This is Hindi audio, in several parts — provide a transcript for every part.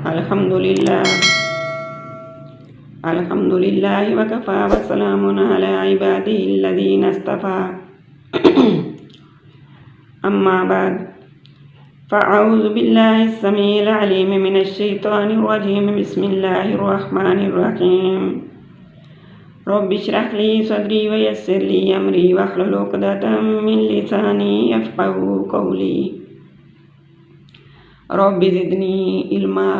अल्हम्दुलिल्लाह अल्हम्दुलिल्लाहि वकफ़ा वस्सलामुन अला इबादिहिल्लज़ीना इस्तफ़ा अम्मा बाद फ़अऊज़ु बिल्लाहिस समीइल अलीम मिनश शैतानिर रजीम बिस्मिल्लाहिर रहमानिर रहीम रब्बि इश्रह ली सदरी व यस्सिर ली अमरी वहलुल उक़दतम मिन लिसानी यफ़क़हू क़ौली रब्बि ज़िदनी इल्मा।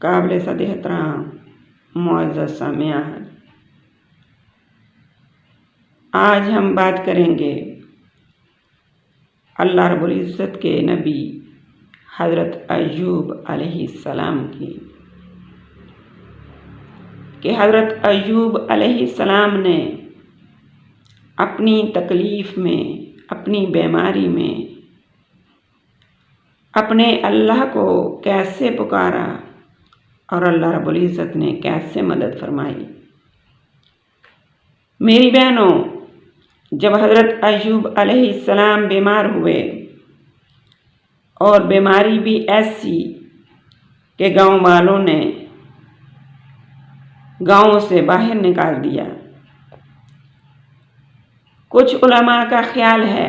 काबिल सद एहतराम मुअज़्ज़ज़ सामियान, आज हम बात करेंगे अल्लाह रब्बुल इज़्ज़त के नबी हज़रत अय्यूब अलैहिस्सलाम की कि हज़रत अय्यूब अलैहिस्सलाम ने अपनी तकलीफ़ में, अपनी बीमारी में अपने अल्लाह को कैसे पुकारा और अल्लाह रब्बुल इज़्ज़त ने कैसे मदद फरमाई। मेरी बहनों, जब हज़रत अय्यूब अलैहिस्सलाम बीमार हुए और बीमारी भी ऐसी कि गांव वालों ने गांव से बाहर निकाल दिया। कुछ उलमा का ख्याल है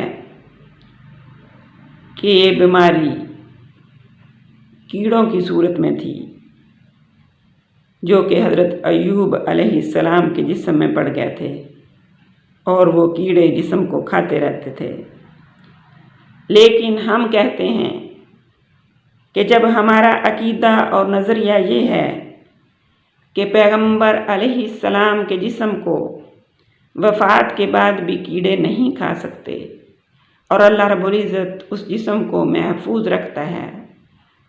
कि ये बीमारी कीड़ों की सूरत में थी जो कि हज़रत अय्यूब अलैहिस्सलाम के जिस्म में पड़ गए थे और वो कीड़े जिस्म को खाते रहते थे। लेकिन हम कहते हैं कि जब हमारा अकीदा और नज़रिया ये है कि पैगंबर अलैहिस्सलाम के जिस्म को वफ़ात के बाद भी कीड़े नहीं खा सकते और अल्लाह रब्बुल इज़्ज़त उस जिस्म को महफूज रखता है,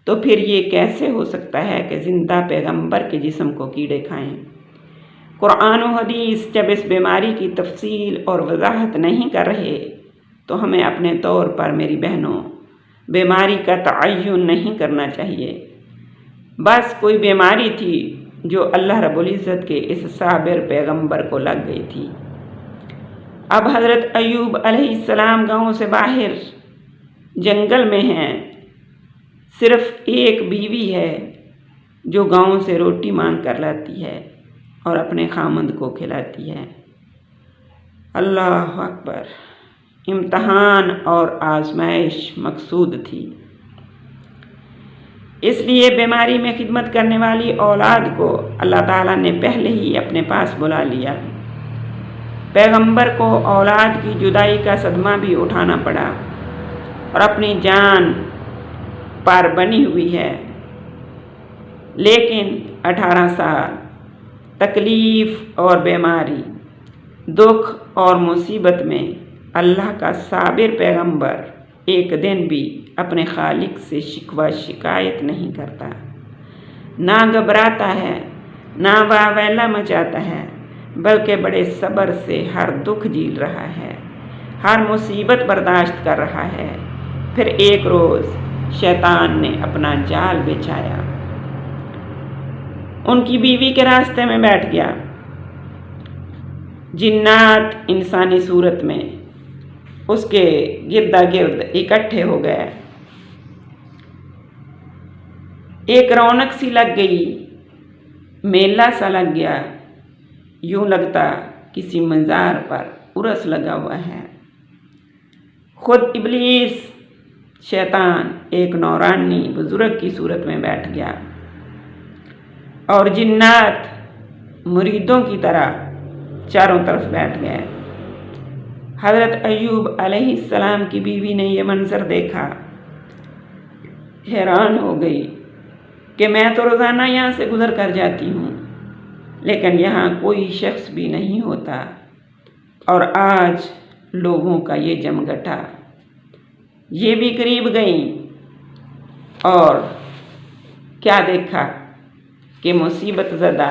तो फिर ये कैसे हो सकता है कि ज़िंदा पैगंबर के जिस्म को कीड़े खाएं। कुरान और हदीस जब इस बीमारी की तफसील और वजाहत नहीं कर रहे तो हमें अपने तौर पर मेरी बहनों बीमारी का तअय्युन नहीं करना चाहिए। बस कोई बीमारी थी जो अल्लाह रब्बुल इज़्ज़त के इस साबिर पैगंबर को लग गई थी। अब हज़रत अय्यूब अलैहिस्सलाम गाँव से बाहर जंगल में हैं। सिर्फ एक बीवी है जो गाँव से रोटी मांग कर लाती है और अपने खामद को खिलाती है। अल्लाह अकबर, इम्तहान और आजमाइश मकसूद थी, इसलिए बीमारी में खिदमत करने वाली औलाद को अल्लाह ताला ने पहले ही अपने पास बुला लिया। पैगंबर को औलाद की जुदाई का सदमा भी उठाना पड़ा और अपनी जान पर बनी हुई है। लेकिन 18 साल तकलीफ़ और बीमारी, दुख और मुसीबत में अल्लाह का साबिर पैगंबर एक दिन भी अपने खालिक से शिकवा शिकायत नहीं करता, ना घबराता है, ना वावैला मचाता है, बल्कि बड़े सब्र से हर दुख झेल रहा है, हर मुसीबत बर्दाश्त कर रहा है। फिर एक रोज़ शैतान ने अपना जाल बिछाया, उनकी बीवी के रास्ते में बैठ गया। जिन्नात इंसानी सूरत में उसके गिरदा गिर्द इकट्ठे हो गए। एक रौनक सी लग गई, मेला सा लग गया, यूं लगता किसी मज़ार पर उर्स लगा हुआ है। खुद इब्लीस शैतान एक नौरानी बुजुर्ग की सूरत में बैठ गया और जिन्नात मुरीदों की तरह चारों तरफ बैठ गए। हज़रत अय्यूब अलैहिस्सलाम की बीवी ने यह मंजर देखा, हैरान हो गई कि मैं तो रोज़ाना यहाँ से गुज़र कर जाती हूँ, लेकिन यहाँ कोई शख्स भी नहीं होता और आज लोगों का ये जमघटा। ये भी करीब गई और क्या देखा कि मुसीबत ज़दा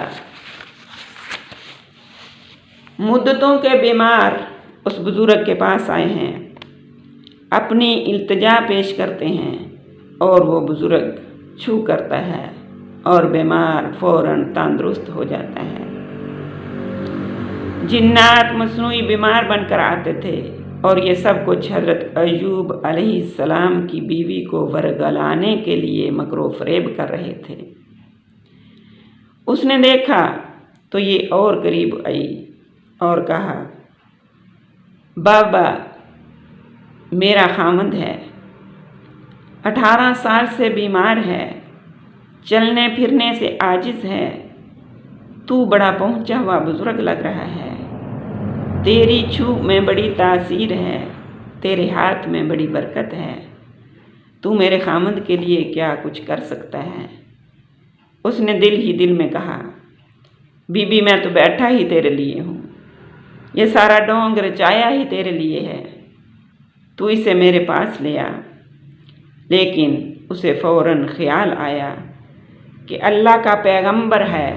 मुद्दतों के बीमार उस बुज़ुर्ग के पास आए हैं, अपनी इल्तिजा पेश करते हैं और वो बुज़ुर्ग छू करता है और बीमार फ़ौरन तंदुरुस्त हो जाता है। जिन्नात मसनूई बीमार बनकर आते थे और ये सब कुछ हज़रत अय्यूब अलैहिस्सलाम की बीवी को वरगलाने के लिए मकरो फ़रेब कर रहे थे। उसने देखा तो ये और करीब आई और कहा, बाबा, मेरा खामद है, 18 साल से बीमार है, चलने फिरने से आजिज़ है। तू बड़ा पहुँचा हुआ बुजुर्ग लग रहा है। तेरी छू में बड़ी तासीर है, तेरे हाथ में बड़ी बरकत है। तू मेरे खामद के लिए क्या कुछ कर सकता है। उसने दिल ही दिल में कहा, बीबी, मैं तो बैठा ही तेरे लिए हूँ, ये सारा डोंग रचाया ही तेरे लिए है, तू इसे मेरे पास ले आ। लेकिन उसे फ़ौरन ख्याल आया कि अल्लाह का पैगंबर है,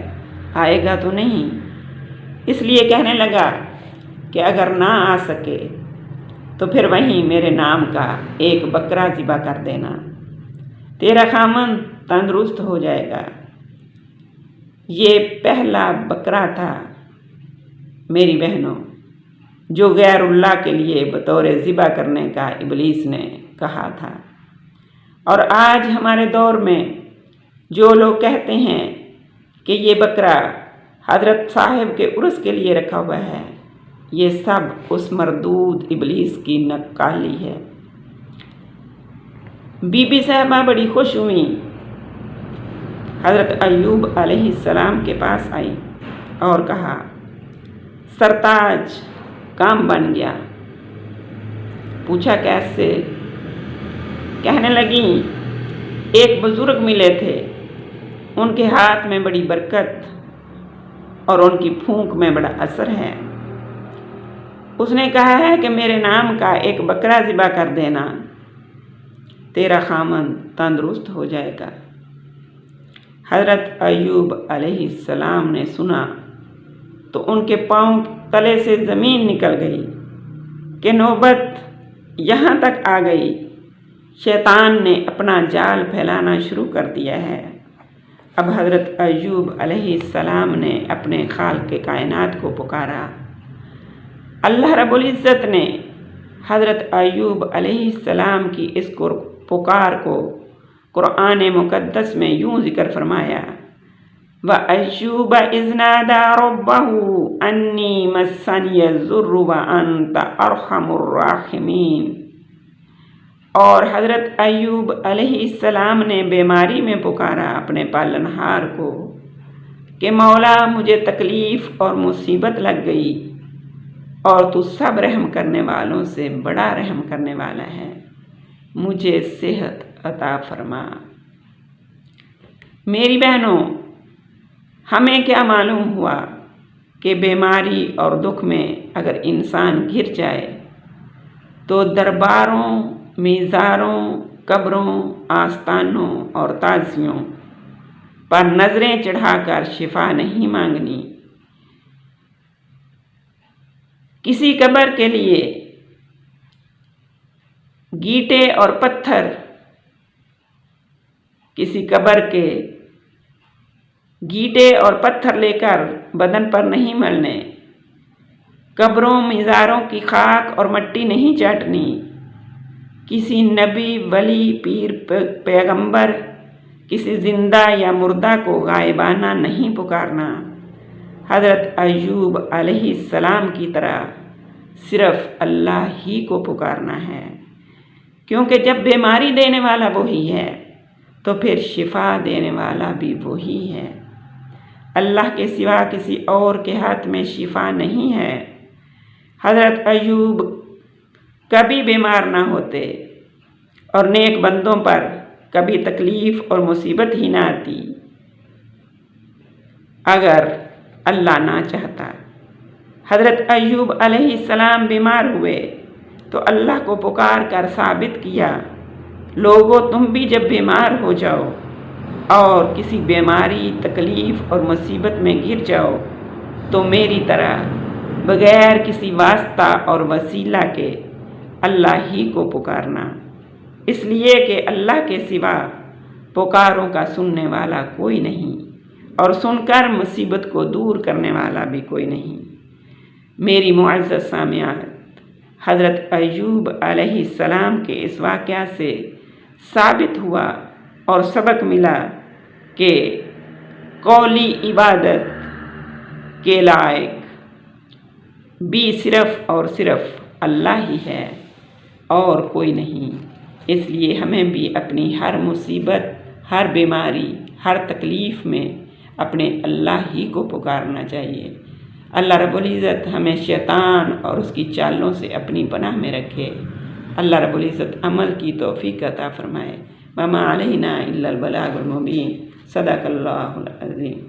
आएगा तो नहीं। इसलिए कहने लगा कि अगर ना आ सके तो फिर वहीं मेरे नाम का एक बकरा ज़िबा कर देना, तेरा खामन तंदुरुस्त हो जाएगा। ये पहला बकरा था मेरी बहनों, जो गैरुल्लाह के लिए बतौर ज़िबा करने का इब्लीस ने कहा था। और आज हमारे दौर में जो लोग कहते हैं कि ये बकरा हज़रत साहिब के उर्स के लिए रखा हुआ है, ये सब उस मरदूद इब्लीस की नक्काली है। बीबी साहबा बड़ी खुश हुई, हज़रत अय्यूब अलैहिस्सलाम के पास आई और कहा, सरताज, काम बन गया। पूछा कैसे? कहने लगी, एक बुजुर्ग मिले थे, उनके हाथ में बड़ी बरकत और उनकी फूंक में बड़ा असर है। उसने कहा है कि मेरे नाम का एक बकरा ज़िबा कर देना, तेरा खामन तंदुरुस्त हो जाएगा। हज़रत अय्यूब अलैहिस्सलाम ने सुना तो उनके पांव तले से ज़मीन निकल गई कि नौबत यहाँ तक आ गई। शैतान ने अपना जाल फैलाना शुरू कर दिया है। अब हज़रत अय्यूब अलैहिस्सलाम ने अपने खालिक़ कायनात को पुकारा। अल्लाह रब्बुल इज़्ज़त ने हज़रत अय्यूब अलैहिस्सलाम की इस पुकार को कुरान मुक़द्दस में यूँ ज़िक्र फरमाया, व अय्यूब इज़ नादा रब्बहू अन्नी मस्सनियज़्ज़ुर्रु व अंत अरहमुर राहिमीन। और हज़रत अय्यूब अलैहिस्सलाम ने बीमारी में पुकारा अपने पालनहार को कि मौला, मुझे तकलीफ़ और मुसीबत लग गई और तू सब रहम करने वालों से बड़ा रहम करने वाला है, मुझे सेहत अता फरमा। मेरी बहनों, हमें क्या मालूम हुआ कि बीमारी और दुख में अगर इंसान घिर जाए तो दरबारों, मीज़ारों, कब्रों, आस्तानों और ताज़ियों पर नज़रें चढ़ाकर शिफा नहीं मांगनी। किसी कब्र के लिए गीटे और पत्थर, किसी कब्र के गीटे और पत्थर लेकर बदन पर नहीं मलने, कब्रों, मीज़ारों की खाक और मट्टी नहीं चाटनी, किसी नबी, वली, पीर, पैगंबर, किसी जिंदा या मुर्दा को गायबाना नहीं पुकारना। हज़रत अय्यूब अलैहिस्सलाम की तरह सिर्फ़ अल्लाह ही को पुकारना है, क्योंकि जब बीमारी देने वाला वही है तो फिर शिफा देने वाला भी वही है। अल्लाह के सिवा किसी और के हाथ में शिफा नहीं है। हज़रत अय्यूब कभी बीमार ना होते और नेक बंदों पर कभी तकलीफ़ और मुसीबत ही ना आती अगर अल्लाह ना चाहता। हज़रत अय्यूब अलैहिस्सलाम बीमार हुए तो अल्लाह को पुकार कर साबित किया, लोगों, तुम भी जब बीमार हो जाओ और किसी बीमारी, तकलीफ़ और मुसीबत में घिर जाओ तो मेरी तरह बग़ैर किसी वास्ता और वसीला के अल्लाह ही को पुकारना, इसलिए कि अल्लाह के सिवा पुकारों का सुनने वाला कोई नहीं और सुनकर मुसीबत को दूर करने वाला भी कोई नहीं। मेरी मुअज़्ज़ज़ सामियात, हज़रत अय्यूब अलैहिस्सलाम के इस वाक़या से साबित हुआ और सबक मिला कि कौली इबादत के लायक भी सिर्फ़ और सिर्फ़ अल्लाह ही है और कोई नहीं। इसलिए हमें भी अपनी हर मुसीबत, हर बीमारी, हर तकलीफ़ में अपने अल्लाह ही को पुकारना चाहिए। अल्लाह रब्बुल इज़्ज़त हमें शैतान और उसकी चालों से अपनी पनाह में रखे। अल्लाह रब्बुल इज़्ज़त अमल की तौफ़ीक़ अता फ़रमाए। वमा अलैना इल्लल बलागुल मुबीन। सदक़ल्लाहुल अज़ीम।